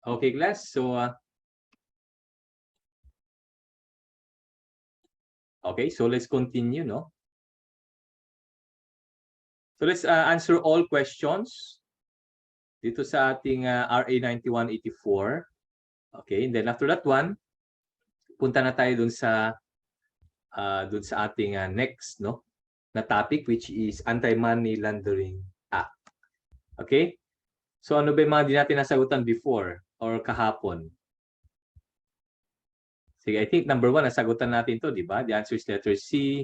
Okay, class. So, okay, so let's continue, no? So let's answer all questions dito sa ating RA 9184. Okay, and then after that one, punta na tayo dun sa ating next, no, na topic, which is Anti-Money Laundering Act. Okay? So ano ba yung mga di natin nasagutan before or kahapon? Sige, I think number 1, nasagutan natin to, di ba? The answer is letter C.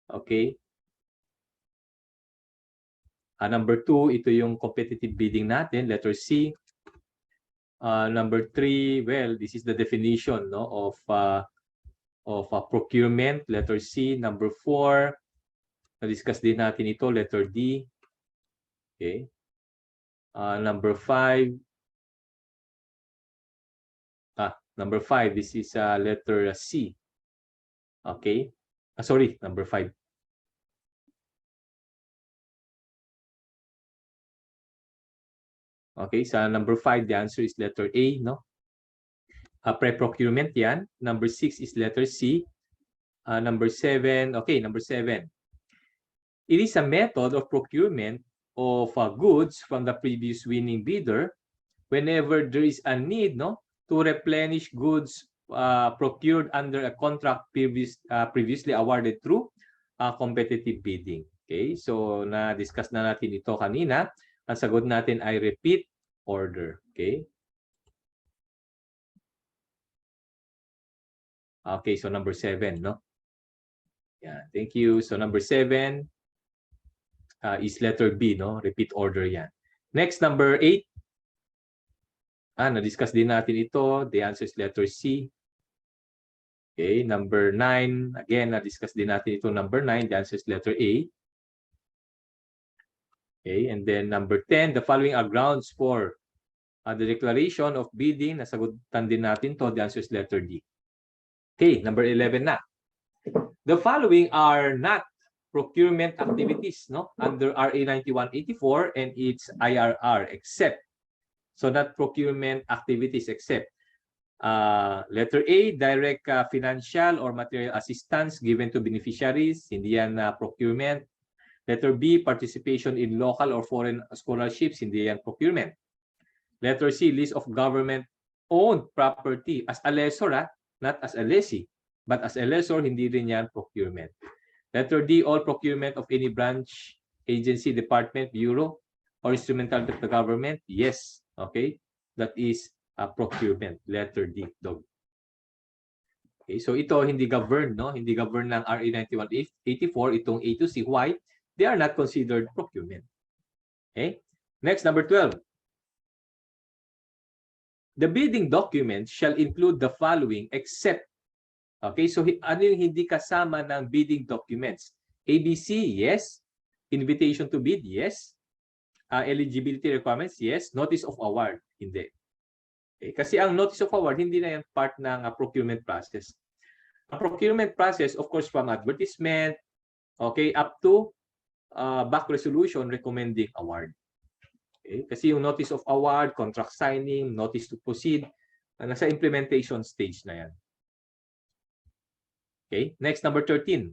Okay. Number 2, ito yung competitive bidding natin, letter C. Number 3, well, this is the definition, no, of procurement, letter C. Number 4, na-discuss din natin ito, letter D. Okay. Number 5, this is letter C. Okay. Sorry, number 5. Okay, sa number 5, the answer is letter A, no? Pre-procurement yan. Number 6 is letter C. Number 7, okay, number 7. It is a method of procurement of goods from the previous winning bidder whenever there is a need, no, to replenish goods procured under a contract previously awarded through competitive bidding. Okay, so na-discuss na natin ito kanina. Ang sagot natin ay repeat order. Okay. Okay, so number 7, no? Yeah, thank you. So number 7 is letter B, no? Repeat order yan. Next, number 8. Na-discuss din natin ito. The answer is letter C. Okay, number 9. Again, na-discuss din natin ito. Number 9, the answer is letter A. Okay, and then number 10, the following are grounds for the declaration of bidding. Nasagutan din natin to. The answer is letter D. Okay, number 11 na. The following are not procurement activities, no, under RA 9184 and its IRR, except, so not procurement activities except letter A, direct financial or material assistance given to beneficiaries, hindi yan procurement. Letter B, participation in local or foreign scholarships, hindi yan procurement. Letter C, list of government-owned property as a lessor, not as a lessee, but as a lessor, hindi rin yan procurement. Letter D, all procurement of any branch, agency, department, bureau, or instrumental of the government, yes. Okay, that is procurement. Letter D, dog. Okay, so ito hindi governed, no? Hindi governed ng RA 9184, itong A to C. Why? They are not considered procurement. Okay? Next, number 12. The bidding document shall include the following except, okay, so ano yung hindi kasama ng bidding documents? ABC, yes. Invitation to bid, yes. Eligibility requirements, yes. Notice of award, hindi. Okay, kasi ang notice of award, hindi na yan part ng procurement process. Ang procurement process, of course, from advertisement, okay, up to back resolution recommending award. Okay? Kasi yung notice of award, contract signing, notice to proceed, nasa implementation stage na yan. Okay? Next, number 13.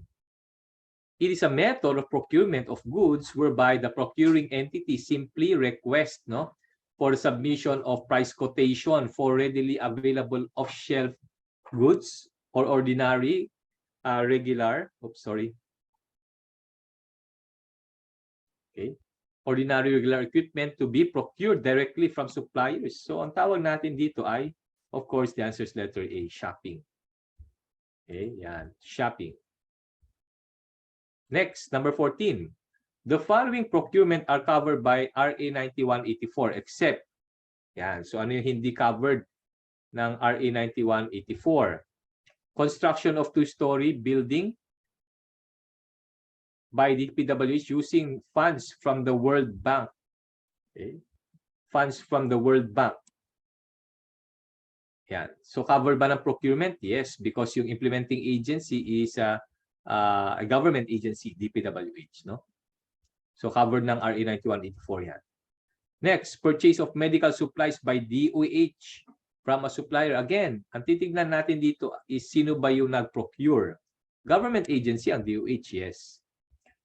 It is a method of procurement of goods whereby the procuring entity simply requests, no, for submission of price quotation for readily available off-shelf goods or ordinary, regular, okay, ordinary regular equipment to be procured directly from suppliers. So ang tawag natin dito ay, of course, the answer is letter A, shopping. Okay, yan, shopping. Next, number 14. The following procurement are covered by RA 9184 except, yan, so ano yung hindi covered ng RA 9184? Construction of two-story building by DPWH using funds from the World Bank. Okay. Funds from the World Bank. Yan. So covered ba ng procurement? Yes, because yung implementing agency is a government agency, DPWH, no? So covered ng RA 9184 yan. Next, purchase of medical supplies by DOH from a supplier. Again, ang titignan natin dito is sino ba yung nag-procure. Government agency ang DOH, yes.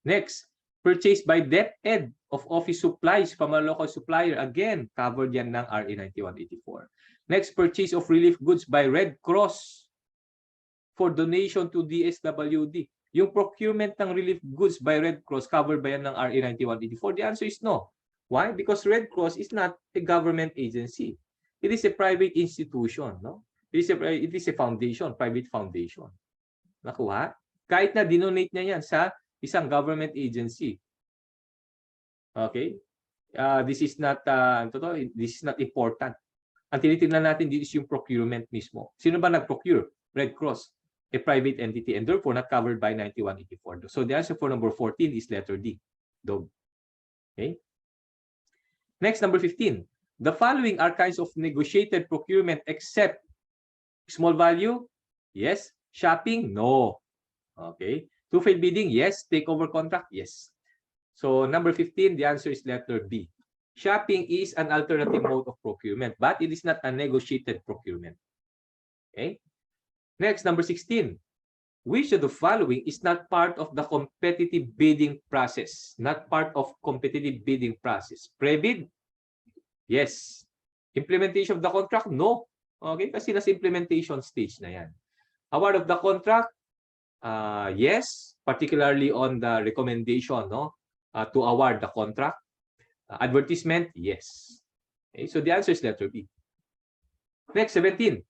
Next, purchase by DepEd of office supplies from a local supplier. Again, covered yan ng RA 9184. Next, purchase of relief goods by Red Cross for donation to DSWD. Yung procurement ng relief goods by Red Cross, covered ba yan ng RA 9184? The answer is no. Why? Because Red Cross is not a government agency. It is a private institution. No? It is a foundation, private foundation. Nakuha? Kahit na dinonate niya yan sa isang government agency. Okay? This is not important. Ang tinitingnan natin dito is yung procurement mismo. Sino ba nag-procure? Red Cross, a private entity, and therefore not covered by 9184. So the answer for number 14 is letter D. Dog. Okay? Next, number 15. The following are kinds of negotiated procurement except small value? Yes. Shopping? No. Okay. Two-phase bidding? Yes. Takeover contract? Yes. So number 15, the answer is letter B. Shopping is an alternative mode of procurement, but it is not a negotiated procurement. Okay. Next, number 16. Which of the following is not part of the competitive bidding process? Not part of competitive bidding process. Pre-bid? Yes. Implementation of the contract? No. Okay, kasi nasa implementation stage na yan. Award of the contract? Yes, particularly on the recommendation, no, to award the contract. Advertisement? Yes. Okay, so the answer is letter B. Next, 17.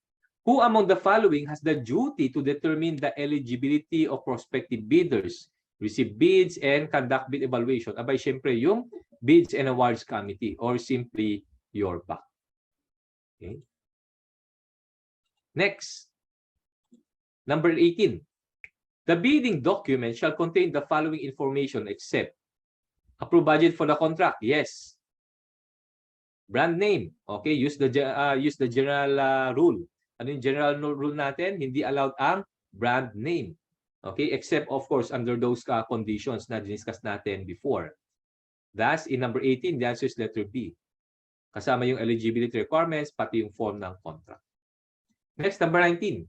Who among the following has the duty to determine the eligibility of prospective bidders, receive bids, and conduct bid evaluation? Abay, syempre, yung Bids and Awards Committee, or simply your BAC. Okay. Next, number 18. The bidding document shall contain the following information except approved budget for the contract. Yes. Brand name. Okay, use the general rule. Ano yung general rule natin? Hindi allowed ang brand name. Okay, except of course under those conditions na discuss natin before. Thus, in number 18, the answer is letter B. Kasama yung eligibility requirements, pati yung form ng contract. Next, number 19.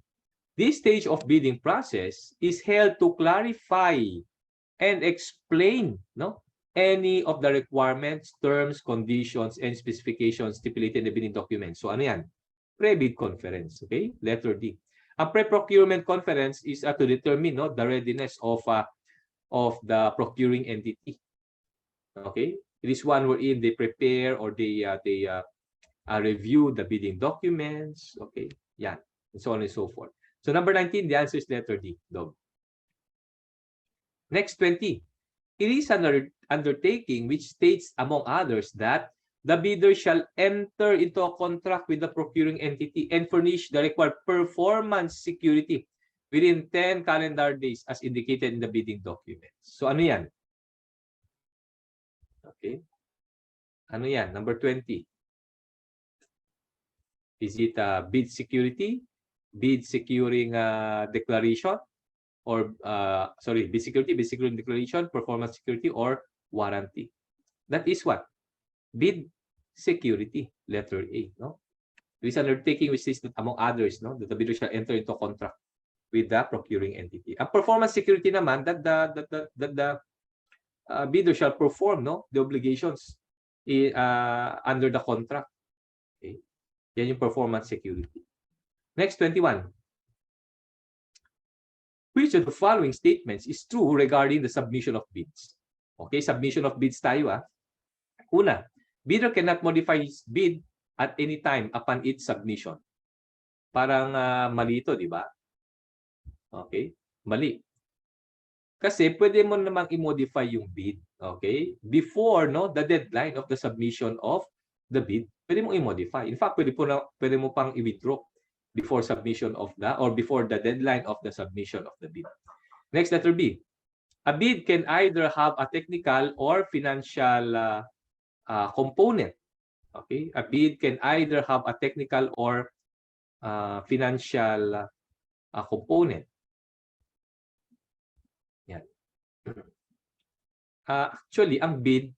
This stage of bidding process is held to clarify and explain, no, any of the requirements, terms, conditions, and specifications stipulated in the bidding document. So ano yan? Pre-bid conference, okay? Letter D. A pre-procurement conference is to determine, no, the readiness of the procuring entity. Okay? It is one wherein they prepare or they review the bidding documents, okay? Yan, and so on and so forth. So number 19, the answer is letter D. Dog. Next, 20. It is an undertaking which states, among others, that the bidder shall enter into a contract with the procuring entity and furnish the required performance security within 10 calendar days as indicated in the bidding documents. So ano yan? Okay. Ano yan? Number 20. Is it bid security, bid securing declaration, or bid securing declaration, performance security, or warranty? That is what? Bid security, letter A, no? This undertaking which is that, among others, no, that the bidder shall enter into a contract with the procuring entity. Ang performance security naman, that the bidder shall perform, no, the obligations under the contract. Okay, yan yung performance security. Next, 21. Which of the following statements is true regarding the submission of bids? Okay, submission of bids tayo. Una, bidder cannot modify his bid at any time upon its submission. Parang mali ito, di ba? Okay, mali. Kasi pwede mo namang i-modify yung bid, okay? Before, no, the deadline of the submission of the bid, pwede mo i-modify. In fact, pwede mo pang i-withdraw before submission of before the deadline of the submission of the bid. Next, letter B. A bid can either have a technical or financial component. Okay, a bid can either have a technical or financial component. Yan. Actually, ang bid,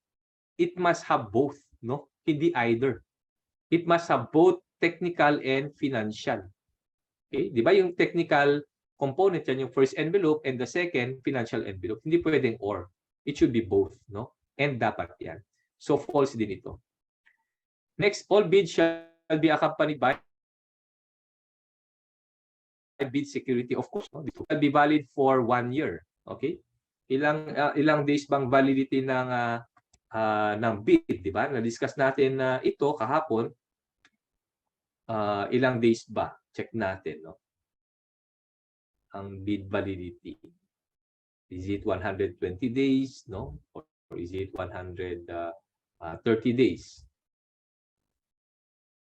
it must have both, no? Hindi either. It must have both technical and financial. Okay? Di ba yung technical component yan, yung first envelope, and the second, financial envelope. Hindi pwedeng or. It should be both, no? And dapat yan. So, false din ito. Next, all bids shall be accompanied by bid security. Of course, no? This will be valid for 1 year. Okay? Ilang days bang validity ng bid, di ba? Na-discuss natin ito kahapon. Ilang days ba? Check natin, no? Ang bid validity. Is it 120 days, no? Or is it 130 days?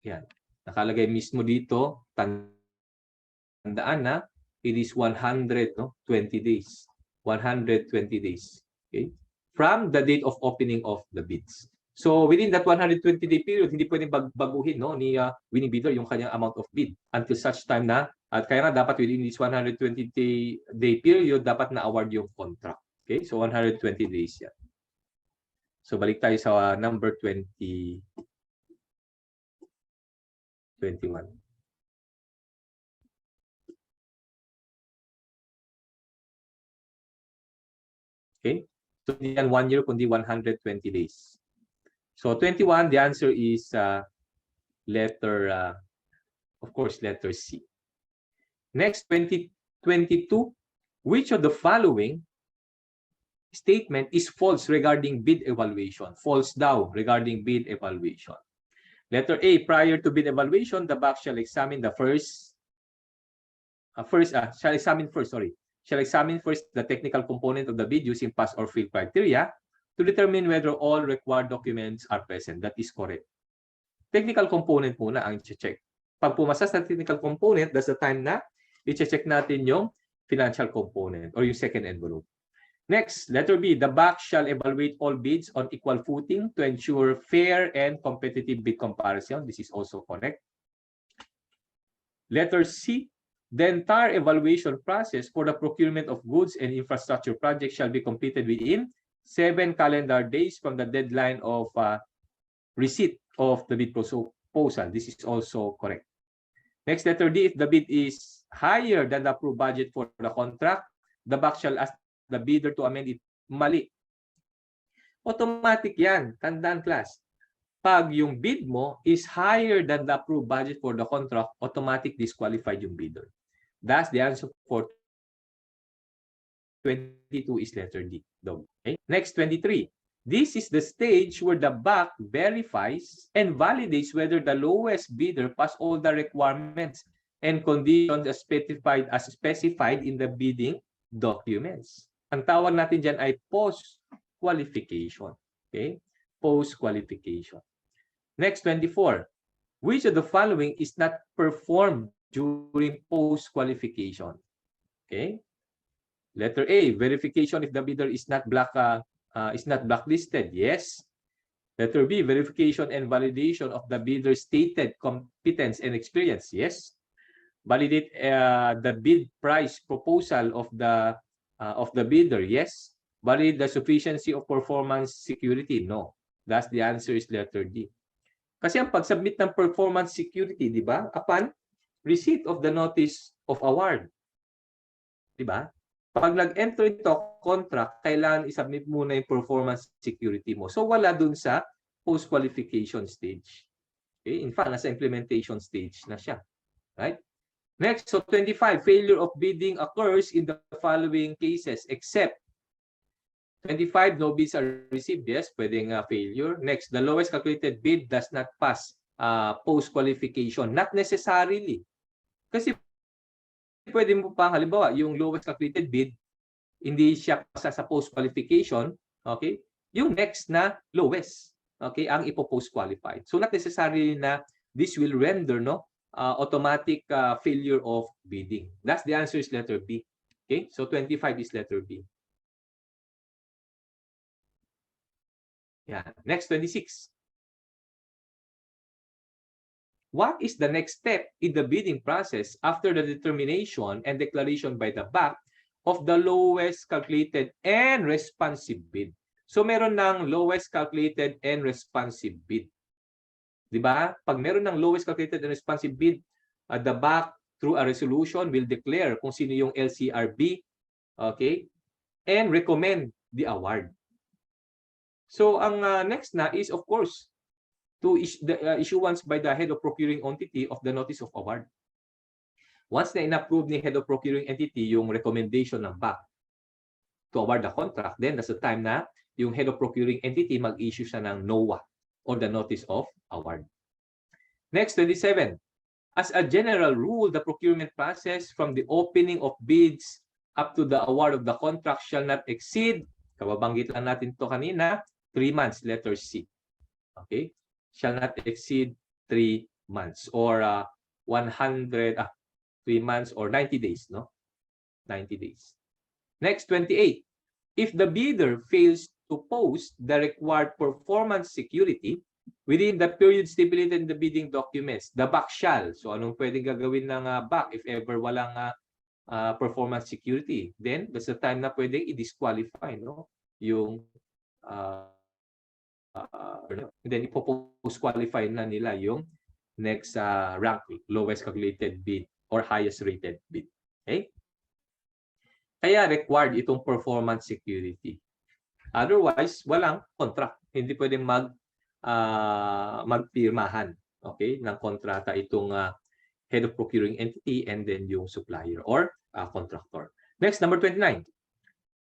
Yan. Nakalagay mismo dito, tandaan na, it is 100, no? 20 days. 120 days. Okay? From the date of opening of the bids. So, within that 120-day period, hindi pwedeng baguhin, no, ni winning bidder yung kanyang amount of bid until such time na, at kaya nga dapat within this 120-day period, dapat na-award yung contract. Okay? So, 120 days yan. So, balik tayo sa number 21. Okay? So, hindi yan 1 year, kundi 120 days. So, 21, the answer is of course, letter C. Next, 2022, which of the following statement is false regarding bid evaluation? False daw regarding bid evaluation. Letter A, prior to bid evaluation, the BAC shall examine the shall examine first the technical component of the bid using pass or fail criteria to determine whether all required documents are present. That is correct. Technical component muna ang i-check. Pag pumasa sa technical component, that's the time na i-check natin yung financial component or yung second envelope. Next, letter B, the BAC shall evaluate all bids on equal footing to ensure fair and competitive bid comparison. This is also correct. Letter C, the entire evaluation process for the procurement of goods and infrastructure projects shall be completed within 7 calendar days from the deadline of receipt of the bid proposal. This is also correct. Next, letter D, if the bid is higher than the approved budget for the contract, the BAC shall ask the bidder to amend it. Mali. Automatic yan. Tandaan, class. Pag yung bid mo is higher than the approved budget for the contract, automatic disqualified yung bidder. That's the answer for 22 is letter D. Okay? Next, 23. This is the stage where the BAC verifies and validates whether the lowest bidder passed all the requirements and conditions as specified in the bidding documents. Ang tawag natin dyan ay post-qualification. Okay? Post-qualification. Next, 24. Which of the following is not performed during post-qualification? Okay? Letter A, verification if the bidder is not blacklisted. Yes. Letter B, verification and validation of the bidder's stated competence and experience. Yes. Validate the bid price proposal of the bidder. Yes. Validate the sufficiency of performance security. No. Thus the answer is letter D. Kasi ang pag-submit ng performance security, di ba? Upon receipt of the notice of award. Di ba? Pag nag-enter ito contract, kailangan i-submit muna yung performance security mo. So wala dun sa post-qualification stage. Okay? In fact, nasa implementation stage na siya. Right? Next, so 25, failure of bidding occurs in the following cases except 25, no bids are received. Yes, pwedeng failure. Next, the lowest calculated bid does not pass post-qualification. Not necessarily. Kasi pwede mo pa, halimbawa, yung lowest calculated bid, hindi siya pasa sa post-qualification, okay? Yung next na lowest, okay, ang ipo-post-qualified. So, not necessarily na this will render, no, automatic failure of bidding. That's the answer is letter B. Okay? So, 25 is letter B. Yeah. Next, 26. What is the next step in the bidding process after the determination and declaration by the BAC of the lowest calculated and responsive bid? So meron ng lowest calculated and responsive bid. Di ba? Pag meron ng lowest calculated and responsive bid, the BAC through a resolution will declare kung sino yung LCRB, okay, and recommend the award. So ang next na is of course to the issuance by the head of procuring entity of the notice of award. Once na in-approve ni head of procuring entity yung recommendation ng BAC to award the contract, then that's the time na yung head of procuring entity mag-issue siya ng NOA or the notice of award. Next, 27. As a general rule, the procurement process from the opening of bids up to the award of the contract shall not exceed, kababanggit lang natin to kanina, 3 months, letter C. Okay? Shall not exceed 3 months or 3 months or 90 days, no? 90 days. Next, 28. If the bidder fails to post the required performance security within the period stipulated in the bidding documents, the BAC shall. So anong pwedeng gagawin ng BAC if ever walang performance security? Then that's the time na pwedeng i-disqualify, no? Yung then ipo-post qualify na nila yung next rank, lowest calculated bid or highest rated bid. Okay? Kaya required itong performance security. Otherwise, walang contract. Hindi pwedeng magpirmahan, okay, ng kontrata itong head of procuring entity and then yung supplier or contractor. Next, number 29.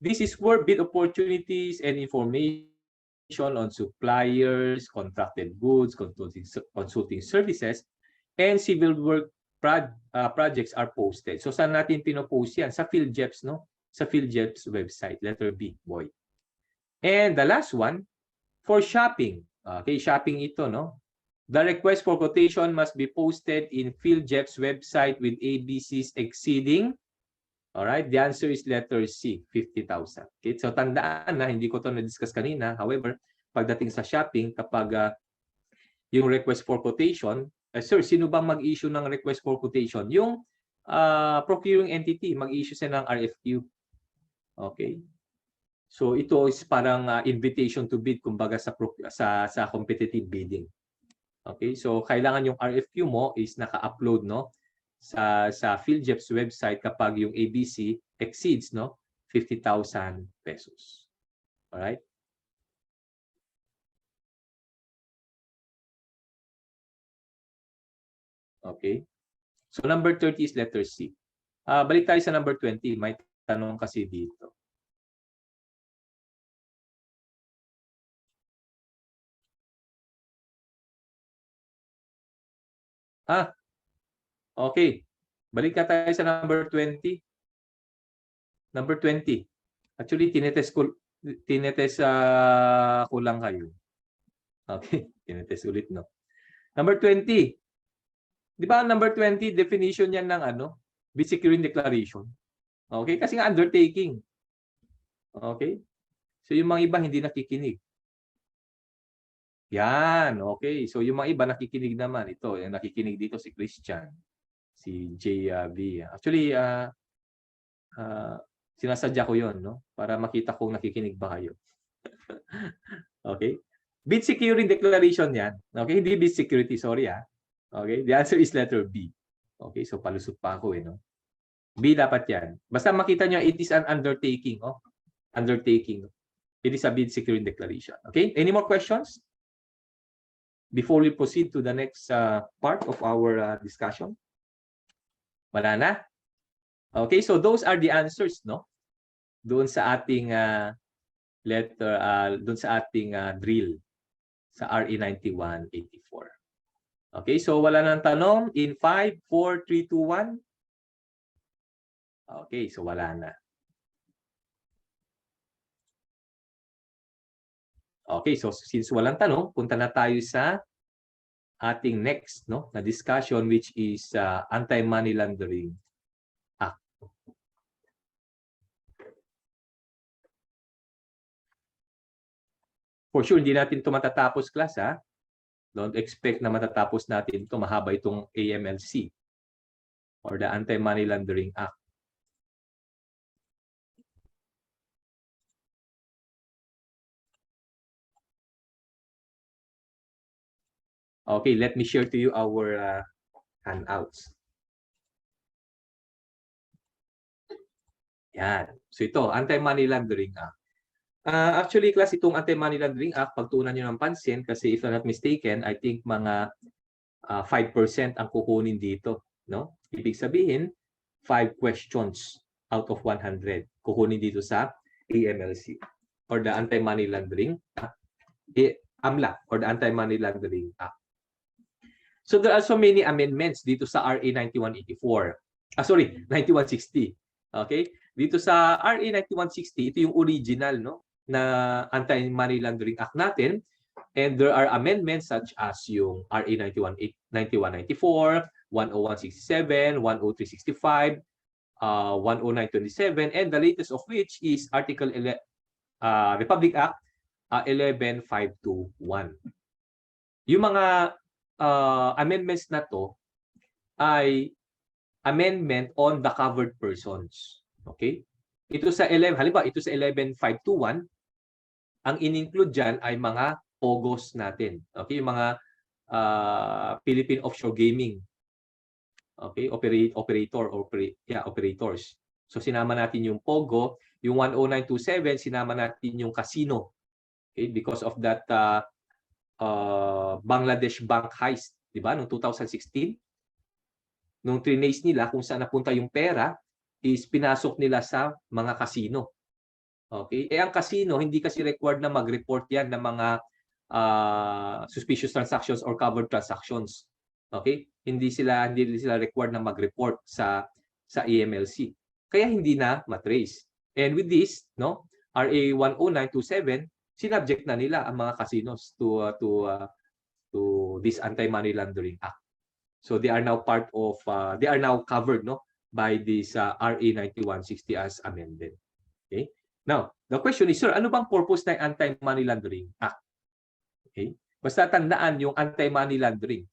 This is where bid opportunities and information on suppliers, contracted goods, consulting services, and civil work projects are posted. So saan natin pinopost yan? Sa PhilJeps, no? Sa PhilJeps website, letter B, boy. And the last one, for shopping. Okay, shopping ito, no? The request for quotation must be posted in PhilJeps website with ABCs exceeding. All right, the answer is letter C, 50,000. Okay, so tandaan na, hindi ko to na-discuss kanina. However, pagdating sa shopping, kapag yung request for quotation, sir, sino bang mag-issue ng request for quotation? Yung procuring entity, mag-issue siya ng RFQ. Okay. So ito is parang invitation to bid kumbaga sa competitive bidding. Okay? So kailangan yung RFQ mo is naka-upload, no, sa PhilJeps website kapag yung ABC exceeds, no, 50,000 pesos. All right? Okay. So number 30 is letter C. Balik tayo sa number 20. May tanong kasi dito. Okay. Balik ka tayo sa number 20. Number 20. Actually, tinetest ko lang kayo. Okay. Tinetest ulit, no? Number 20. Di ba number 20, definition yan ng bid securing declaration. Okay? Kasi nga undertaking. Okay? So yung mga iba hindi nakikinig. Yan. Okay. So yung mga iba nakikinig naman. Ito, yung nakikinig dito si Christian. Si JV. Actually, sinasadya ko yon, no? Para makita kung nakikinig ba kayo. Okay? Bid securing declaration yan. Okay? Hindi bid security. Sorry, Okay? The answer is letter B. Okay? So palusot pa ako, no? B dapat yan. Basta makita nyo, it is an undertaking. Undertaking. It is a bid securing declaration. Okay? Any more questions? Before we proceed to the next part of our discussion? Wala na? Okay, so those are the answers, no? Doon sa ating doon sa ating drill sa RE 9184. Okay, so wala nang tanong in 5, 4, 3, 2, 1. Okay, so wala na. Okay, so since walang tanong, punta na tayo sa ating next, no, na discussion, which is Anti-Money Laundering Act. For sure, hindi natin ito matatapos, class, Don't expect na matatapos natin ito. Mahaba itong AMLC or the Anti-Money Laundering Act. Okay, let me share to you our handouts. Yan. So ito, Anti-Money Laundering Act. Actually, class, itong Anti-Money Laundering Act, pagtuunan nyo ng pansin, kasi if I'm not mistaken, I think mga 5% ang kukunin dito. No? Ibig sabihin, 5 questions out of 100 kukunin dito sa AMLC or the Anti-Money Laundering AMLA or the Anti-Money Laundering Act. So there are so many amendments dito sa RA 9184. 9160. Okay? Dito sa RA 9160, ito yung original, no, na Anti-Money Laundering Act natin. And there are amendments such as yung RA 9194, 10167, 10365, 10927, and the latest of which is Article Republic Act 11521. Yung mga amendments na to ay amendment on the covered persons. Okay? Ito sa 11, halimbawa ito sa 11521, ang in-include diyan ay mga POGOs natin. Okay, yung mga Philippine Offshore Gaming. Okay, operators. So sinama natin yung POGO, yung 10927 sinama natin yung casino. Okay, because of that Bangladesh bank heist, di ba? Noong 2016, nung trinace nila kung saan napunta yung pera is pinasok nila sa mga casino. Okay? Ang casino, hindi kasi required na mag-report yan ng mga suspicious transactions or covered transactions. Okay? Hindi sila required na mag-report sa EMLC. Kaya hindi na matrace. And with this, no, RA 10927, sinubject na nila ang mga casinos to this Anti-Money Laundering Act. So they are now they are now covered, no, by this RA 9160 as amended. Okay? Now, the question is, sir, ano bang purpose ng Anti-Money Laundering Act? Okay? Basta tandaan yung anti-money laundering.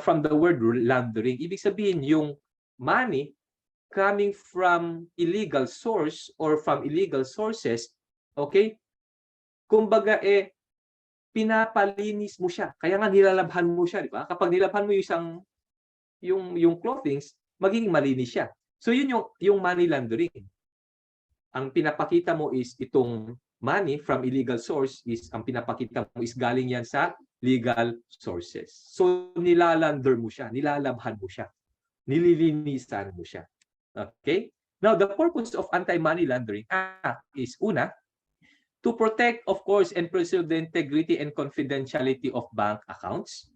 From the word laundering, ibig sabihin yung money coming from illegal source or from illegal sources, okay? Kumbaga pinapalinis mo siya. Kaya nga nilalabhan mo siya, di ba? Kapag nilabhan mo yung clothings, magiging malinis siya. So yun yung money laundering. Ang pinapakita mo is itong money from illegal source is ang pinapakita mo is galing yan sa legal sources. So nilalaunder mo siya, nilalabhan mo siya, nililinisan mo siya. Okay? Now, the purpose of Anti-Money Laundering Act is una, to protect, of course, and preserve the integrity and confidentiality of bank accounts.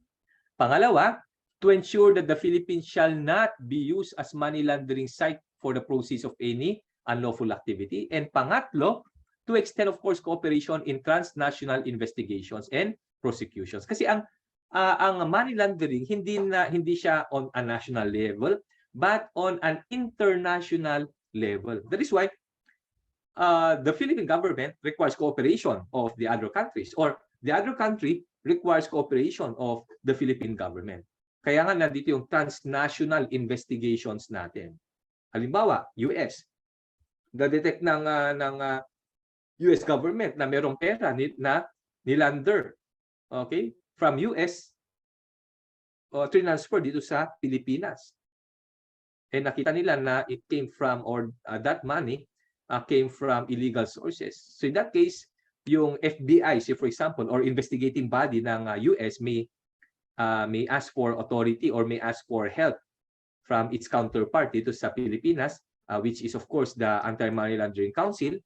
Pangalawa, to ensure that the Philippines shall not be used as money laundering site for the proceeds of any unlawful activity. And pangatlo, to extend, of course, cooperation in transnational investigations and prosecutions. Kasi ang money laundering hindi siya on a national level, but on an international level. That is why the Philippine government requires cooperation of the other countries, or the other country requires cooperation of the Philippine government. Kaya nga nandito yung transnational investigations natin. Halimbawa, US. Na-detect ng US government na merong pera na nilaunder, okay, from US transfer dito sa Pilipinas. And nakita nila na it came from, or that money came from illegal sources. So in that case, yung FBI, say for example, or investigating body ng US may ask for authority or may ask for help from its counterpart dito sa Pilipinas, which is of course the Anti-Money Laundering Council,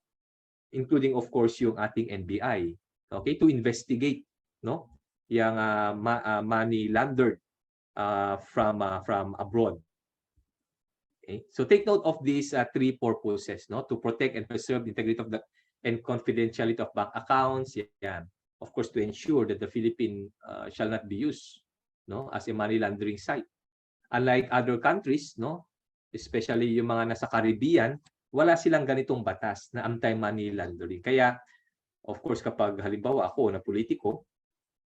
including of course yung ating NBI, okay, to investigate, no, yung money laundered from abroad. Okay, so take note of these three purposes, no, to protect and preserve the integrity of and confidentiality of bank accounts. Yan. Of course, to ensure that the Philippines shall not be used, no, as a money laundering site. Unlike other countries, no, especially yung mga nasa Caribbean, wala silang ganitong batas na anti-money laundering. Kaya, of course, kapag halimbawa ako na politiko,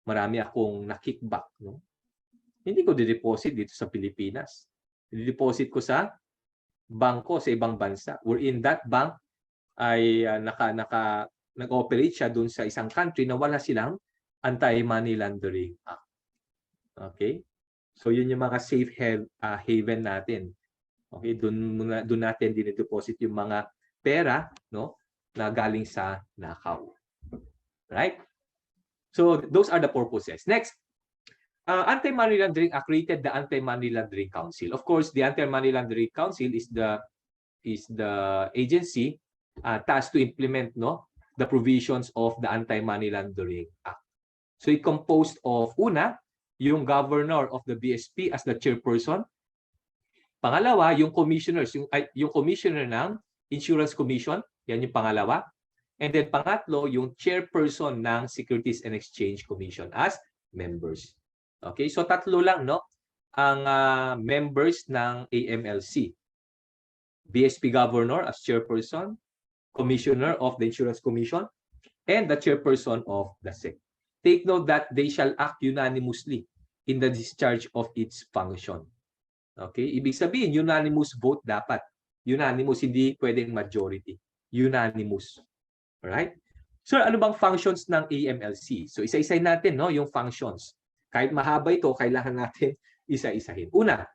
marami akong na-kickback, no? Hindi ko di-deposit dito sa Pilipinas. Di-deposit ko sa bangko sa ibang bansa. Wherein that bank ay nag-operate siya dun sa isang country na wala silang anti-money laundering act. Okay? So yun yung mga safe haven natin. Okay, doon natin dinideposit yung mga pera, no, na galing sa nakaw. Right? So those are the purposes. Next, Anti-Money Laundering Act created the Anti-Money Laundering Council. Of course, the Anti-Money Laundering Council is the agency tasked to implement, no, the provisions of the Anti-Money Laundering Act. So it composed of una, yung governor of the BSP as the chairperson. Pangalawa, yung commissioners, yung commissioner ng Insurance Commission, yan yung pangalawa. And then pangatlo, yung chairperson ng Securities and Exchange Commission as members. Okay, so tatlo lang, no, ang members ng AMLC. BSP Governor as chairperson, Commissioner of the Insurance Commission, and the chairperson of the SEC. Take note that they shall act unanimously in the discharge of its function. Okay, ibig sabihin, unanimous vote dapat. Unanimous, hindi pwedeng majority. Unanimous. Alright? So, ano bang functions ng AMLC? So, isa-isahin natin, no, yung functions. Kahit mahaba ito, kailangan natin isa-isahin. Una,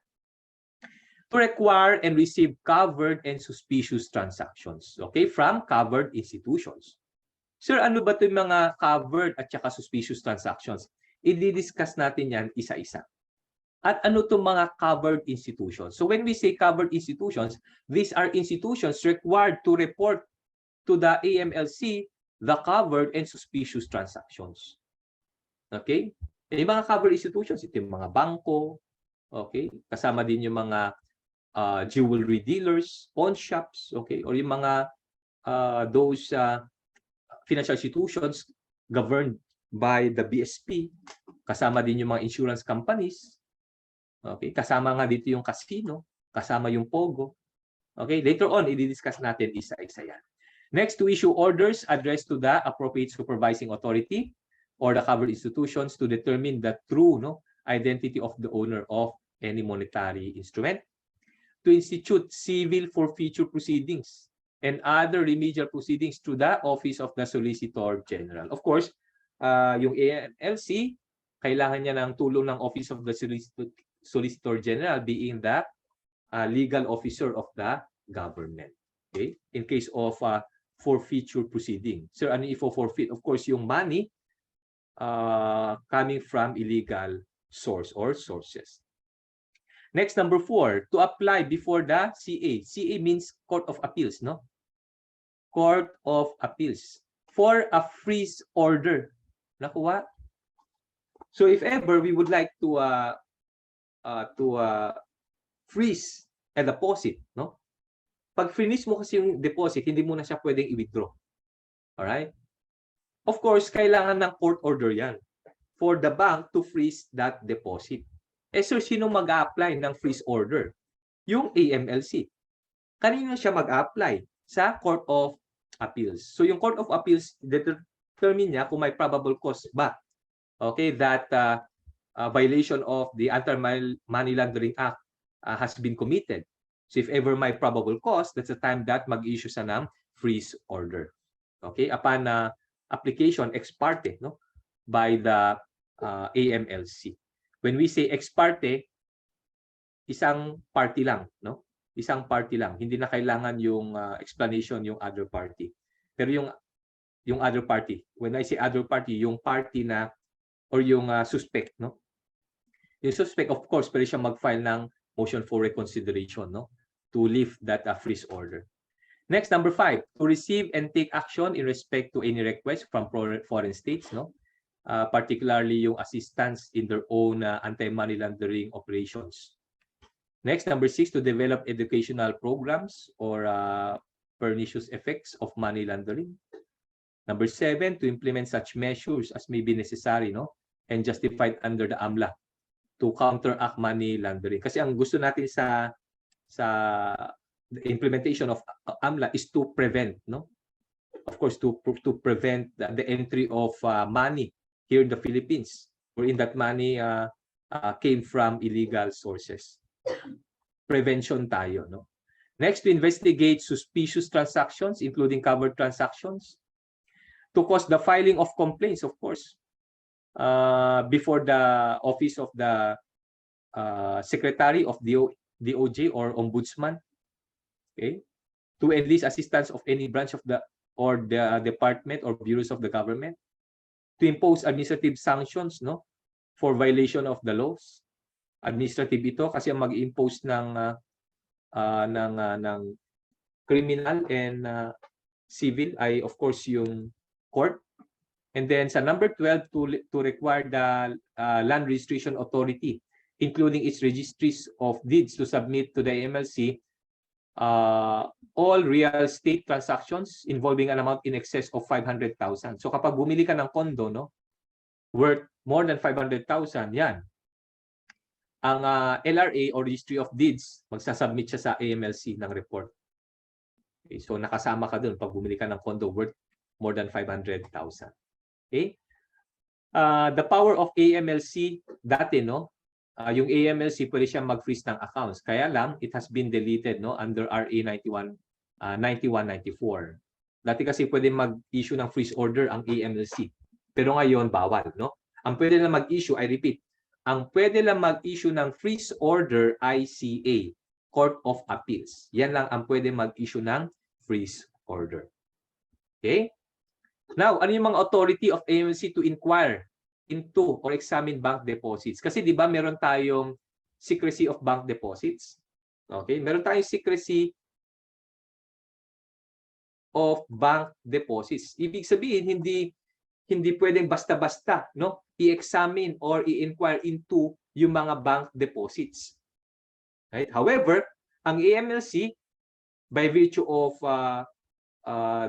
to require and receive covered and suspicious transactions, okay, from covered institutions. Sir, ano ba ito yung mga covered at saka suspicious transactions? I-discuss natin yan isa-isa. At ano itong mga covered institutions? So when we say covered institutions, these are institutions required to report to the AMLC the covered and suspicious transactions. Okay? Yung mga covered institutions, ito yung mga bangko, okay? Kasama din yung mga jewelry dealers, pawn shops, okay? Or yung mga those financial institutions governed by the BSP. Kasama din yung mga insurance companies. Okay, kasama nga dito yung casino, kasama yung pogo. Okay, later on i-discuss natin isa-isa yan. Next, to issue orders addressed to the appropriate supervising authority or the covered institutions to determine the true, no, identity of the owner of any monetary instrument. To institute civil forfeiture proceedings and other remedial proceedings to the Office of the Solicitor General. Of course, yung AMLC, kailangan niya ng tulong ng Office of the Solicitor General being the legal officer of the government. Okay? In case of forfeiture proceeding. Sir, ano i-forfeit? Of course, yung money coming from illegal source or sources. Next, number 4, to apply before the CA. CA means Court of Appeals, no? Court of Appeals for a freeze order. Nakuha? So if ever we would like to freeze a deposit, no? Pag freeze mo kasi yung deposit, hindi mo na siya pwedeng i-withdraw. Alright? Of course, kailangan ng court order yan for the bank to freeze that deposit. Eh sir, sino mag-a-apply ng freeze order? Yung AMLC. Kanino siya mag-a-apply? Sa Court of Appeals. So yung Court of Appeals, determine niya kung may probable cause ba. Okay, that violation of the Anti-Money Laundering Act has been committed. So if ever may probable cause, that's the time that mag-issue sa ng freeze order. Okay, upon application ex parte, no, by the AMLC. When we say ex parte, isang party lang, no? Isang party lang. Hindi na kailangan yung explanation yung other party. Pero yung other party, when I say other party, yung party na or yung suspect, no? Yung suspect, of course, pwede siya mag-file ng motion for reconsideration, no? To lift that freeze order. Next, number 5, to receive and take action in respect to any request from foreign states, no? Particularly yung assistance in their own anti-money laundering operations. Next, number 6, to develop educational programs or pernicious effects of money laundering. Number 7, to implement such measures as may be necessary, no, and justified under the AMLA to counteract money laundering. Kasi ang gusto natin sa the implementation of AMLA is to prevent, no? Of course, to prevent the entry of money here in the Philippines, wherein that money came from illegal sources. Prevention tayo, no? Next, to investigate suspicious transactions, including covered transactions. To cause the filing of complaints, of course. before the office of the Secretary of DOJ or Ombudsman, okay, to enlist assistance of any branch of the department or bureaus of the government, to impose administrative sanctions, no, for violation of the laws. Administrative ito kasi ang mag-impose ng criminal and civil ay of course yung court. And then sa number 12, to require the Land Registration Authority, including its registries of deeds, to submit to the AMLC all real estate transactions involving an amount in excess of 500,000. So kapag bumili ka ng condo, no, worth more than 500,000, yan. Ang LRA or Registry of Deeds, magsasubmit siya sa AMLC ng report. Okay, so nakasama ka dun pag bumili ka ng condo worth more than 500,000. Okay? The power of AMLC dati, no? Yung AMLC pwede siya mag-freeze ng accounts. Kaya lang, it has been deleted, no, under RA 9194. Dati kasi pwede mag-issue ng freeze order ang AMLC. Pero ngayon, bawal, no? Ang pwede lang mag-issue, I repeat, ang pwede lang mag-issue ng freeze order ICA, Court of Appeals. Yan lang ang pwede mag-issue ng freeze order. Okay? Now, ano yung mga authority of AMLC to inquire into or examine bank deposits? Kasi di ba meron tayong secrecy of bank deposits? Okay? Meron tayong secrecy of bank deposits. Ibig sabihin, hindi pwedeng basta-basta, no, i-examine or i-inquire into yung mga bank deposits. Right? However, ang AMLC, by virtue of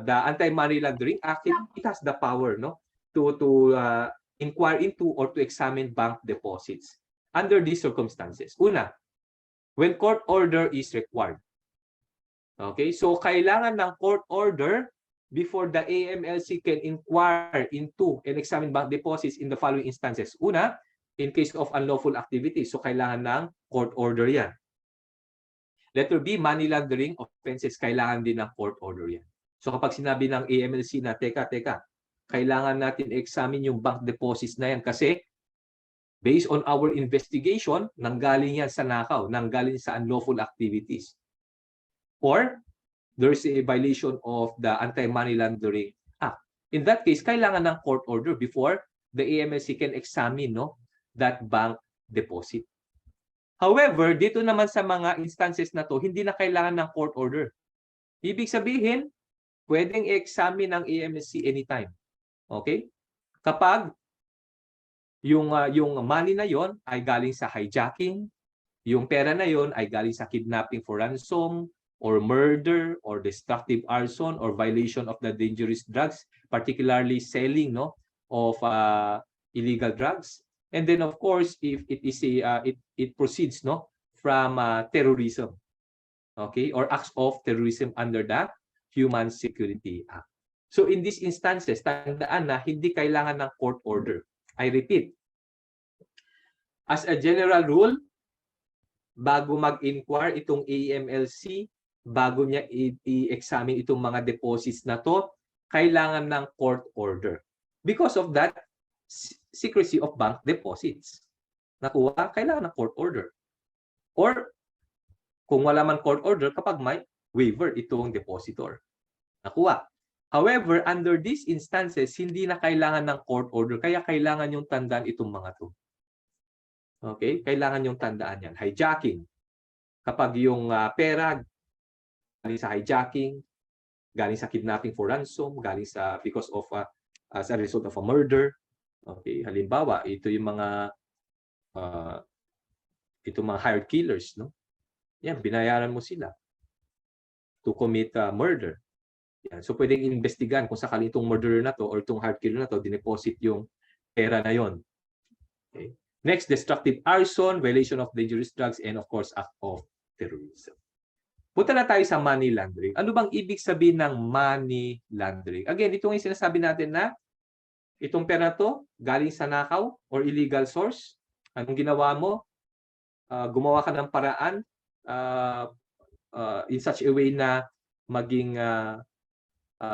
the Anti-Money Laundering Act, it has the power, no, to inquire into or to examine bank deposits under these circumstances. Una, when court order is required. Okay, so kailangan ng court order before the AMLC can inquire into and examine bank deposits in the following instances. Una, in case of unlawful activities. So kailangan ng court order yan. Letter B, money laundering offenses. Kailangan din ng court order yan. So kapag sinabi ng AMLC na, teka, kailangan natin examine yung bank deposits na yan kasi based on our investigation, nanggaling yan sa nakaw, nanggaling sa unlawful activities. Or there's a violation of the Anti-Money Laundering Act. In that case, kailangan ng court order before the AMLC can examine, no, that bank deposit. However, dito naman sa mga instances na to, hindi na kailangan ng court order. Ibig sabihin, pwedeng i-examine ng AMLC anytime. Okay? Kapag yung money na yon ay galing sa hijacking, yung pera na yon ay galing sa kidnapping for ransom, or murder, or destructive arson, or violation of the dangerous drugs, particularly selling, no, of illegal drugs. And then, of course, if it is it proceeds, no, from terrorism, okay, or acts of terrorism under the Human Security Act. So in these instances, tandaan na hindi kailangan ng court order. I repeat, as a general rule, bago mag-inquire itong AMLC, bago niya i-examine itong mga deposits na to, kailangan ng court order. Because of that, secrecy of bank deposits. Nakuha, kailangan ng court order. Or, kung wala man court order, kapag may waiver itong depositor. Nakuha. However, under these instances, hindi na kailangan ng court order, kaya kailangan yung tandaan itong mga to. Okay? Kailangan yung tandaan yan. Hijacking. Kapag yung pera galing sa hijacking, galing sa kidnapping for ransom, galing sa because of as a result of a murder. Okay, halimbawa, ito yung mga hired killers, no? Yan, binayaran mo sila to commit murder. Yan. So pwedeng investigan kung sakali itong murderer na to or itong hired killer na to dineposit yung pera na yon. Okay. Next, destructive arson, violation of dangerous drugs, and of course, act of terrorism. Punta na tayo sa money laundering. Ano bang ibig sabihin ng money laundering? Again, ito yung sinasabi natin na itong pera to galing sa nakaw or illegal source. Anong ginawa mo? Gumawa ka ng paraan in such a way na maging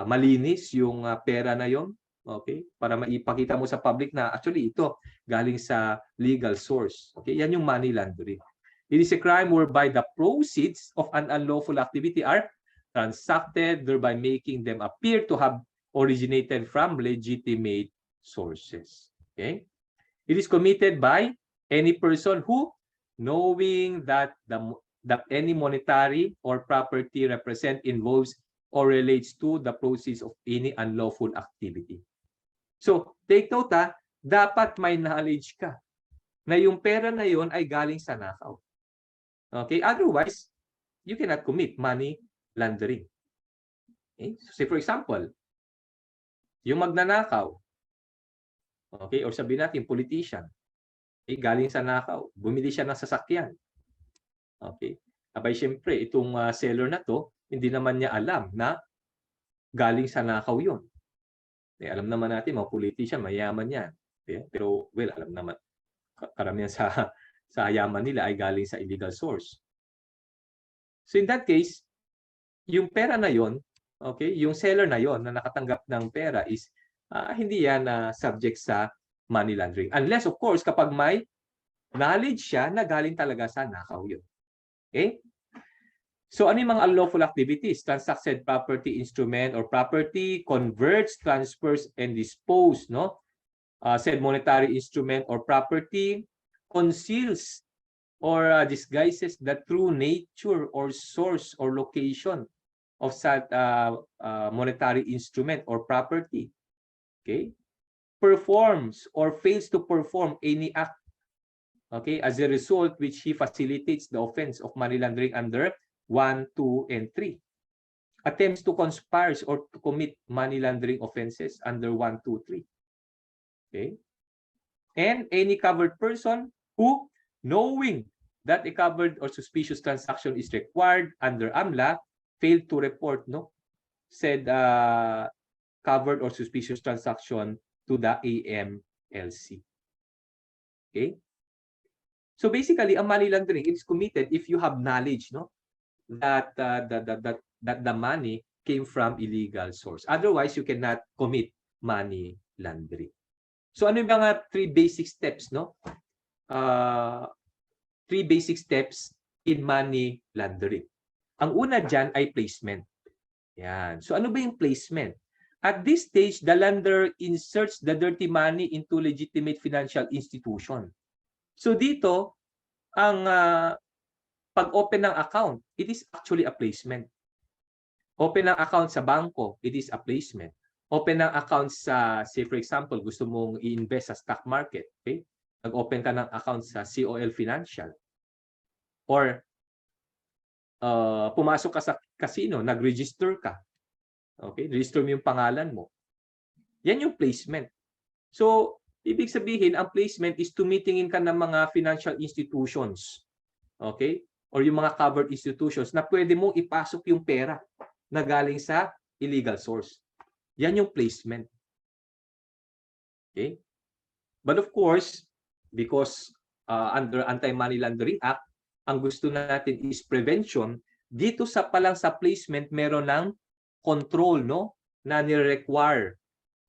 malinis yung pera na yon. Okay? Para maipakita mo sa public na actually ito galing sa legal source. Okay? Yan yung money laundering. It is a crime whereby the proceeds of an unlawful activity are transacted, thereby making them appear to have originated from legitimate sources. Okay? It is committed by any person who, knowing that any monetary or property represent, involves, or relates to the proceeds of any unlawful activity. So, take note dapat may knowledge ka na yung pera na yon ay galing sa nakaw. Okay? Otherwise, you cannot commit money laundering. Okay? So, say for example, yung magnanakaw, okay, or sabihin natin politician, okay, galing sa nakaw, bumili siya ng sasakyan. Okay? Abay, syempre, itong seller na to, hindi naman niya alam na galing sa nakaw yun. Eh, alam naman natin, mga politician, mayaman yan. Okay? Pero, well, alam naman, karamihan sa yaman nila ay galing sa illegal source. So, in that case, yung pera na yon, okay, yung seller na yon na nakatanggap ng pera is hindi yan subject sa money laundering. Unless, of course, kapag may knowledge siya na galing talaga sa nakaw yun. Okay? So, ano yung mga unlawful activities? Transacted property, instrument, or property, converts, transfers, and dispose, no? Said monetary instrument or property, conceals or disguises the true nature or source or location of such monetary instrument or property. Okay? Performs or fails to perform any act, okay, as a result which he facilitates the offense of money laundering under 1, 2, and 3. Attempts to conspire or to commit money laundering offenses under 1, 2, 3. Okay? And any covered person who, knowing that a covered or suspicious transaction is required under AMLA, failed to report, no, said covered or suspicious transaction to the AMLC. Okay? So basically, ang money laundering is committed if you have knowledge, no, that the money came from illegal source. Otherwise, you cannot commit money laundering. So ano yung mga 3 basic steps, no? 3 basic steps in money laundering. Ang una dyan ay placement. Yan. So ano ba yung placement? At this stage, the lender inserts the dirty money into legitimate financial institution. So dito, ang pag-open ng account, it is actually a placement. Open ng account sa bangko, it is a placement. Open ng account sa, say for example, gusto mong i-invest sa stock market. Okay? Nag-open ka ng account sa COL Financial. Or pumasok ka sa casino, nag-register ka. Okay? Register mo yung pangalan mo. Yan yung placement. So, ibig sabihin, ang placement is tumitingin ka ng mga financial institutions. Okay? Or yung mga covered institutions na pwede mong ipasok yung pera na galing sa illegal source. Yan yung placement. Okay? But of course, because under Anti-Money Laundering Act, ang gusto natin is prevention. Dito sa palang sa placement, meron ng control, no, na ni-require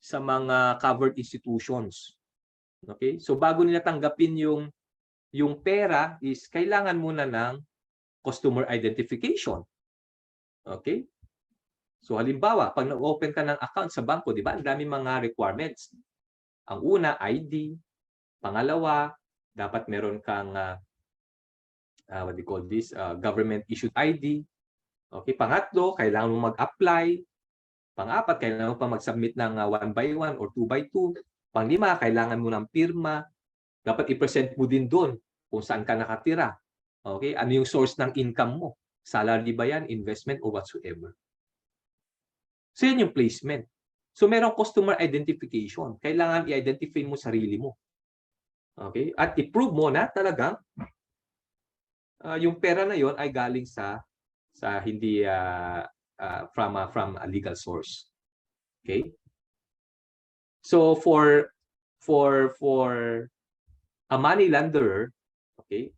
sa mga covered institutions. Okay? So bago nila tanggapin yung pera is kailangan muna ng customer identification. Okay? So halimbawa, pag nag-open ka ng account sa bangko, di ba? Ang daming mga requirements. Ang una, ID. Pangalawa, dapat meron kang what do you call this? Government issued ID. Okay, pangatlo, kailangan mo mag-apply. Pang-apat, kailangan mo pa mag-submit ng 1 by 1 or 2 by 2. Pang-lima, kailangan mo ng pirma. Dapat i-present mo din doon kung saan ka nakatira. Okay, ano yung source ng income mo? Salary ba yan, investment, or whatsoever? So yan yung placement. So merong customer identification. Kailangan i-identify mo sarili mo. Okay? At i-prove mo na talagang yung pera na yon ay galing sa hindi from a legal source. Okay? So for a money launderer, okay?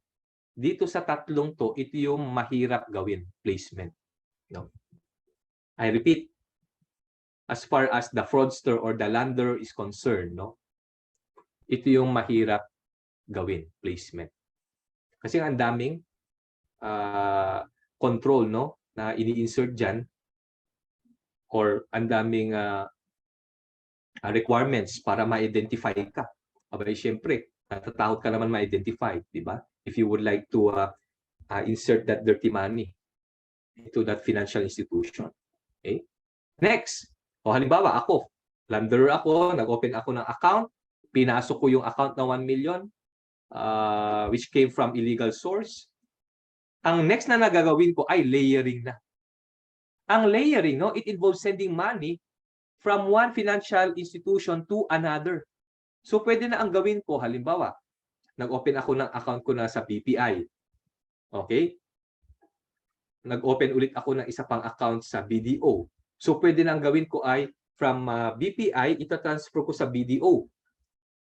Dito sa tatlong to, ito yung mahirap gawin, placement. No? I repeat, as far as the fraudster or the lander is concerned, no? Ito yung mahirap gawin, placement. Kasi ang daming control, no, na ini-insert dyan, or ang daming requirements para ma-identify ka. Abay, syempre, natatakot ka naman ma-identify, di ba? If you would like to insert that dirty money into that financial institution. Okay? Next, o halimbawa ako, launderer ako, nag-open ako ng account, pinasok ko yung account na 1 million, which came from illegal source. Ang next na nagagawin ko ay layering na. Ang layering, no, it involves sending money from one financial institution to another. So pwede na ang gawin ko, halimbawa, nag-open ako ng account ko na sa BPI. Okay? Nag-open ulit ako ng isa pang account sa BDO. So pwede na ang gawin ko ay from BPI, ita-transfer ko sa BDO.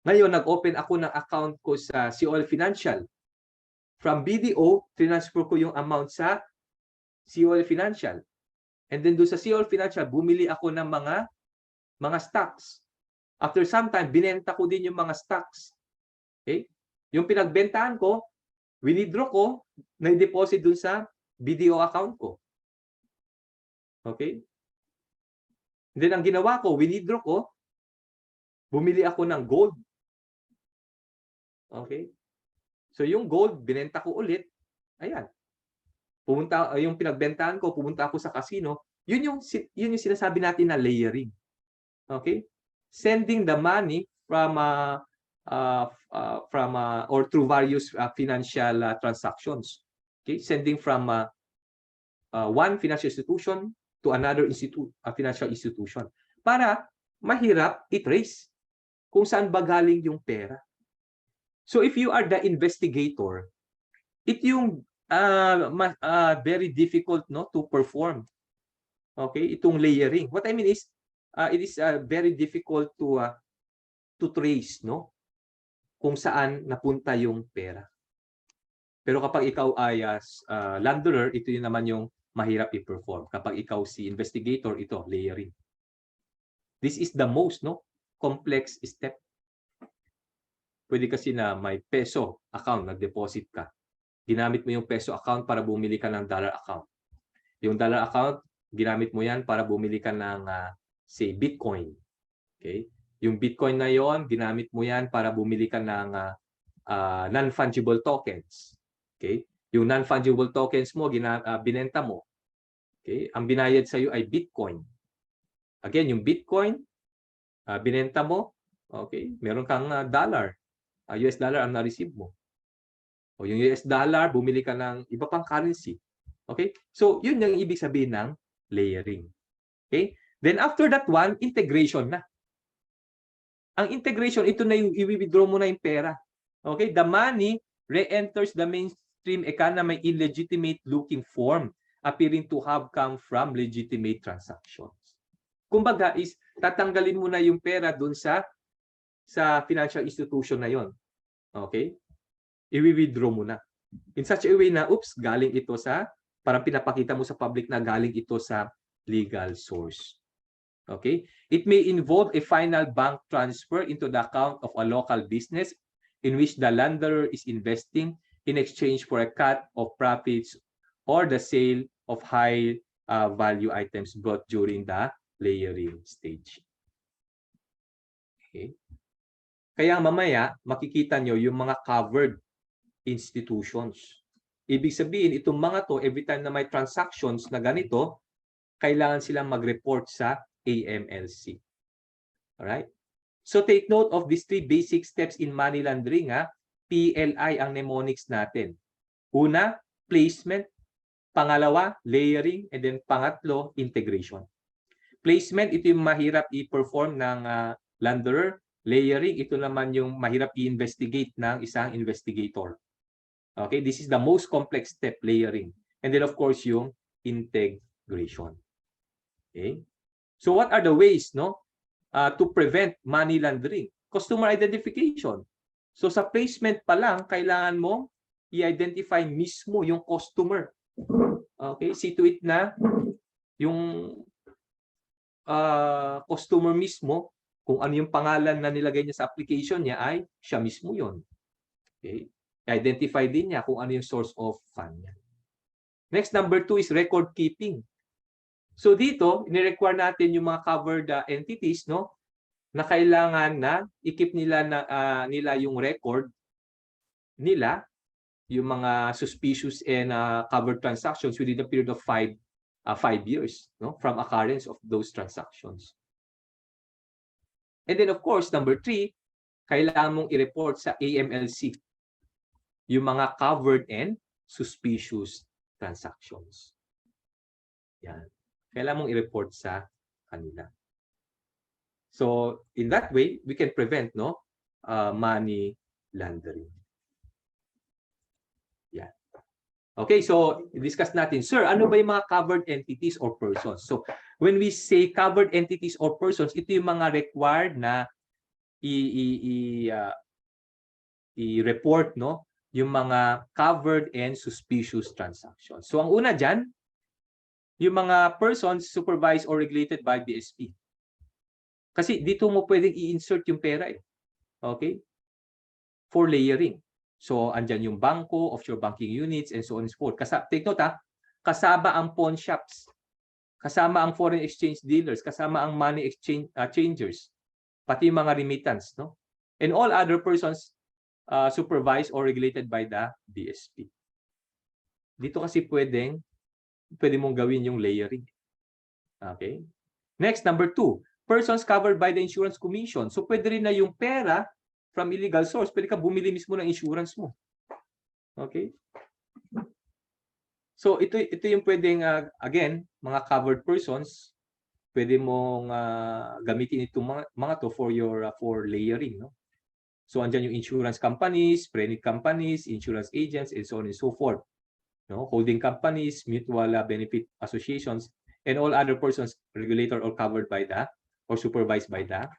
Ngayon, nag-open ako ng account ko sa COL Financial. From BDO, transfer ko yung amount sa COL Financial. And then doon sa COL Financial, bumili ako ng mga stocks. After some time, binenta ko din yung mga stocks. Okay? Yung pinagbentahan ko, winidraw ko, na-deposit dun sa BDO account ko. Okay? Then ang ginawa ko, winidraw ko, bumili ako ng gold. Okay? So yung gold, binenta ko ulit. Ayan. Pumunta, yung pinagbentahan ko, pumunta ako sa casino. Yun yung sinasabi natin na layering. Okay? Sending the money from or through various financial transactions. Okay? Sending from one financial institution to another financial institution. Para mahirap i-trace kung saan ba galing yung pera. So if you are the investigator, it yung very difficult, no, to perform. Okay, itong layering. What I mean is, it is very difficult to trace, no, kung saan napunta yung pera. Pero kapag ikaw ay launderer, ito yun naman yung mahirap i-perform. Kapag ikaw si investigator, ito layering. This is the most, no, complex step. Pwede kasi na may peso account, nag-deposit ka. Ginamit mo yung peso account para bumili ka ng dollar account. Yung dollar account, ginamit mo yan para bumili ka ng, say, Bitcoin. Okay? Yung Bitcoin na yon, ginamit mo yan para bumili ka ng non-fungible tokens. Okay? Yung non-fungible tokens mo, binenta mo. Okay? Ang binayad sa iyo ay Bitcoin. Again, yung Bitcoin, binenta mo, okay? Meron kang dollar. US dollar ang na-receive mo. O yung US dollar, bumili ka ng iba pang currency. Okay? So, yun yung ibig sabihin ng layering. Okay? Then after that one, integration na. Ang integration, ito na yung i-withdraw mo na yung pera. Okay? The money re-enters the mainstream economy in legitimate looking form, appearing to have come from legitimate transactions. Kumbaga is, tatanggalin mo na yung pera dun sa financial institution na yon. Okay? I-withdraw mo na. In such a way na, oops, galing ito sa, parang pinapakita mo sa public na galing ito sa legal source. Okay? It may involve a final bank transfer into the account of a local business in which the launderer is investing in exchange for a cut of profits or the sale of high value items brought during the layering stage. Okay? Kaya mamaya, makikita nyo yung mga covered institutions. Ibig sabihin, itong mga to, every time na may transactions na ganito, kailangan silang mag-report sa AMLC. Alright? So take note of these 3 basic steps in money laundering. PLI ang mnemonics natin. Una, placement. Pangalawa, layering. And then pangatlo, integration. Placement, ito yung mahirap i-perform ng launderer. Layering, ito naman yung mahirap i-investigate ng isang investigator. Okay, this is the most complex step, layering. And then of course, yung integration. Okay? So what are the ways, no, to prevent money laundering? Customer identification. So sa placement pa lang, kailangan mo i-identify mismo yung customer. Okay, see to it na yung customer mismo, kung ano yung pangalan na nilagay niya sa application niya ay siya mismo yon. Okay? Identify din niya kung ano yung source of fund niya. Next, number 2 is record keeping. So dito, ni-require natin yung mga covered entities, no, na kailangan na i-keep nila nila yung record nila, yung mga suspicious and covered transactions within the period of 5 years, no, from occurrence of those transactions. And then of course, number 3, kailangan mong i-report sa AMLC yung mga covered and suspicious transactions. Yan. Kailangan mong i-report sa kanila. So, in that way, we can prevent, no, money laundering. Yan. Okay, so discuss natin, sir, ano ba yung mga covered entities or persons? So, when we say covered entities or persons, ito yung mga required na i-report, no, yung mga covered and suspicious transactions. So, ang una dyan, yung mga persons supervised or regulated by BSP. Kasi dito mo pwedeng i-insert yung pera eh. Okay? For layering. So, andyan yung bangko, offshore banking units, and so on and so forth. Take note kasama ang pawn shops, kasama ang foreign exchange dealers, kasama ang money exchange changers, pati mga remittance, no? And all other persons supervised or regulated by the BSP. Dito kasi pwede mong gawin yung layering. Okay? Next, number 2, persons covered by the insurance commission. So, pwede rin na yung pera from illegal source. Pwede ka bumili mismo ng insurance mo. Okay? So, ito yung pwedeng, again, mga covered persons, pwede mong gamitin itong mga to for your for layering. No? So, andyan yung insurance companies, credit companies, insurance agents, and so on and so forth. No, holding companies, mutual benefit associations, and all other persons regulated or covered by the or supervised by the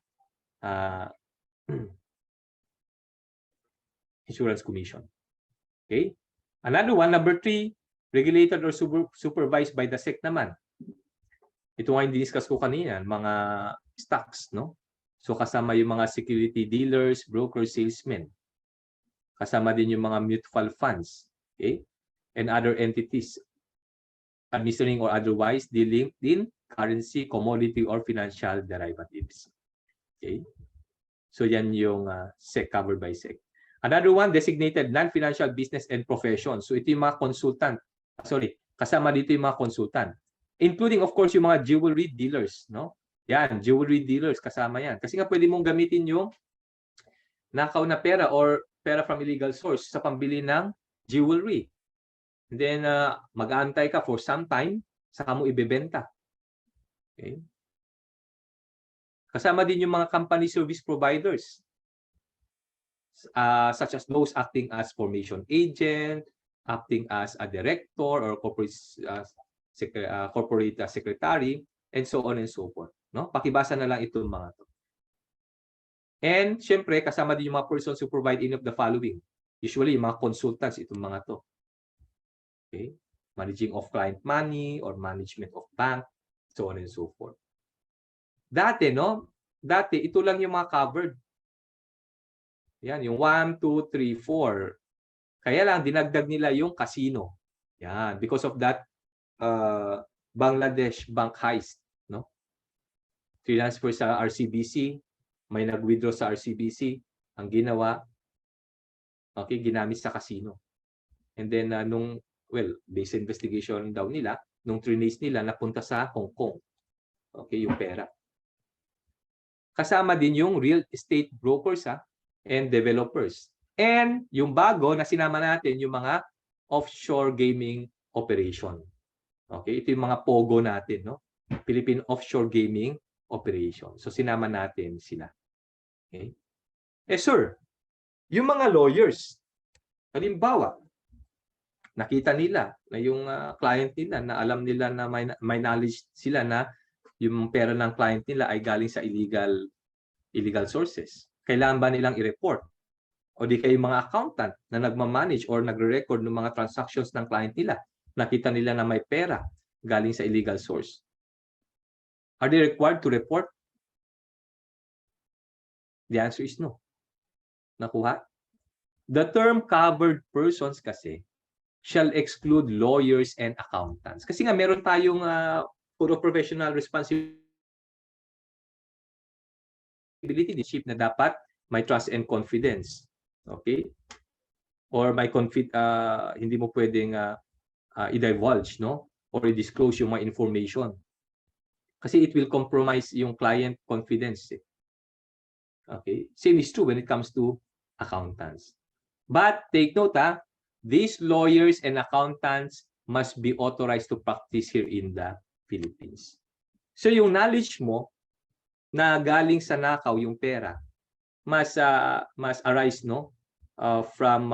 insurance commission. Okay? Another one, number 3, regulated or supervised by the SEC naman. Ito nga yung discuss ko kanina, mga stocks, no? So kasama yung mga security dealers, brokers, salesmen. Kasama din yung mga mutual funds. Okay? And other entities administering or otherwise dealing in currency, commodity, or financial derivatives. Okay? So yan yung SEC, covered by SEC. Another one, designated non-financial business and profession. So ito yung mga consultant. Kasama dito yung mga consultant. Including, of course, yung mga jewelry dealers. No? Yan, jewelry dealers, kasama yan. Kasi nga pwede mong gamitin yung nakaw na pera or pera from illegal source sa pambili ng jewelry. And then, mag-aantay ka for some time, saka mo ibebenta. Okay? Kasama din yung mga company service providers, such as those acting as formation agent, acting as a director or corporate secretary, and so on and so forth. No? Pakibasa na lang itong mga to. And, syempre, kasama din yung mga persons who provide any of the following. Usually, yung mga consultants, itong mga to. Okay? Managing of client money or management of bank, so on and so forth. Dati, no? Dati, ito lang yung mga covered. Yan, yung 1, 2, 3, 4. Kaya lang, dinagdag nila yung casino. Yan, because of that Bangladesh bank heist, no? Transfer sa RCBC, may nag-withdraw sa RCBC, ang ginawa, okay, ginamit sa casino. And then, based investigation daw nila, nung trinace nila, napunta sa Hong Kong. Okay, yung pera. Kasama din yung real estate brokers and developers. And yung bago na sinama natin, yung mga offshore gaming operation. Okay, ito yung mga POGO natin, no? Philippine Offshore Gaming Operation. So, sinama natin sila. Okay? Sir, yung mga lawyers, halimbawa, nakita nila na yung client nila na alam nila na may knowledge sila na yung pera ng client nila ay galing sa illegal sources. Kailangan ba nilang i-report? O di kayo mga accountant na nagmamanage or nagre-record ng mga transactions ng client nila. Nakita nila na may pera galing sa illegal source. Are they required to report? The answer is no. Nakuha? The term covered persons kasi shall exclude lawyers and accountants. Kasi nga meron tayong puro professional responsibility na dapat may trust and confidence. Okay? Or may hindi mo pwedeng i-divulge, no? Or i-disclose yung mga information. Kasi it will compromise yung client confidence. Okay? Same is true when it comes to accountants. But take note, these lawyers and accountants must be authorized to practice here in the Philippines. So yung knowledge mo na galing sa nakaw yung pera must arise, no, from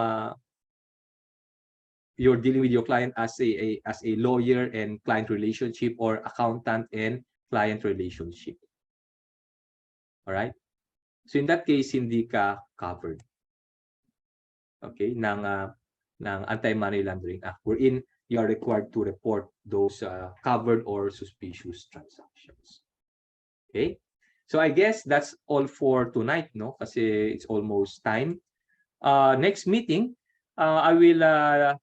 you're dealing with your client as a lawyer and client relationship, or accountant and client relationship. All right? So in that case, hindi ka covered. Okay, ng Anti-Money Laundering Act, wherein you are required to report those covered or suspicious transactions. Okay, so I guess that's all for tonight, no? Kasi it's almost time. Next meeting, I will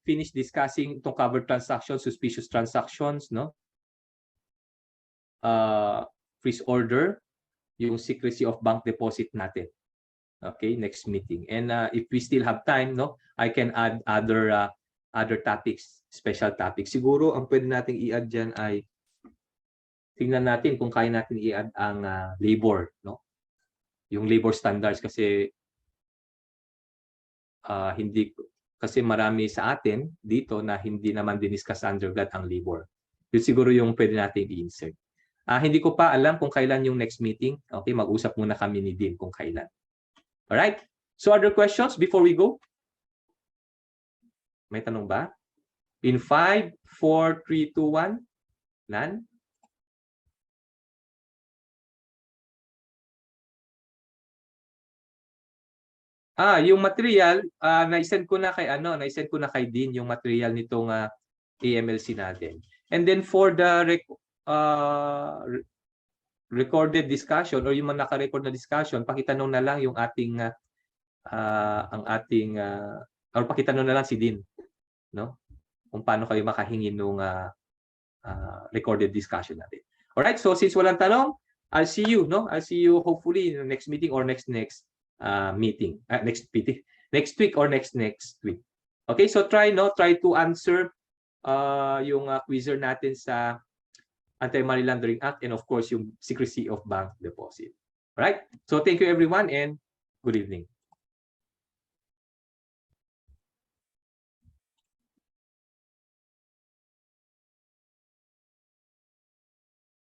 finish discussing itong covered transactions, suspicious transactions, no? Freeze order, yung secrecy of bank deposit natin. Okay, next meeting. And if we still have time, no, I can add other topics, special topics. Siguro ang pwede nating i-add diyan ay tingnan natin kung kaya natin i-add ang labor, no? Yung labor standards kasi hindi kasi marami sa atin dito na hindi naman diniscuss undergrad ang labor. Yun siguro yung pwede natin i-insert. Hindi ko pa alam kung kailan yung next meeting. Okay, mag-usap muna kami ni Dean kung kailan. All right? So other questions before we go? May tanong ba? In 5, 4, 3, 2, 1? None? Yung material, na-send ko na kay na-send ko na kay Dean yung material nitong AMLC natin. And then for the recorded discussion or yung mga naka-record na discussion, pakitanong na lang yung ating or pakitanong na lang si Dean, no? Kung paano kayo makahingi nung recorded discussion natin. All right, so since walang tanong, I'll see you, no? I'll see you hopefully in the next meeting or next meeting. Next week or next week. Okay, so try to answer yung quizzer natin sa Anti-Money Laundering Act and of course yung secrecy of bank deposit. All right? So thank you everyone and good evening.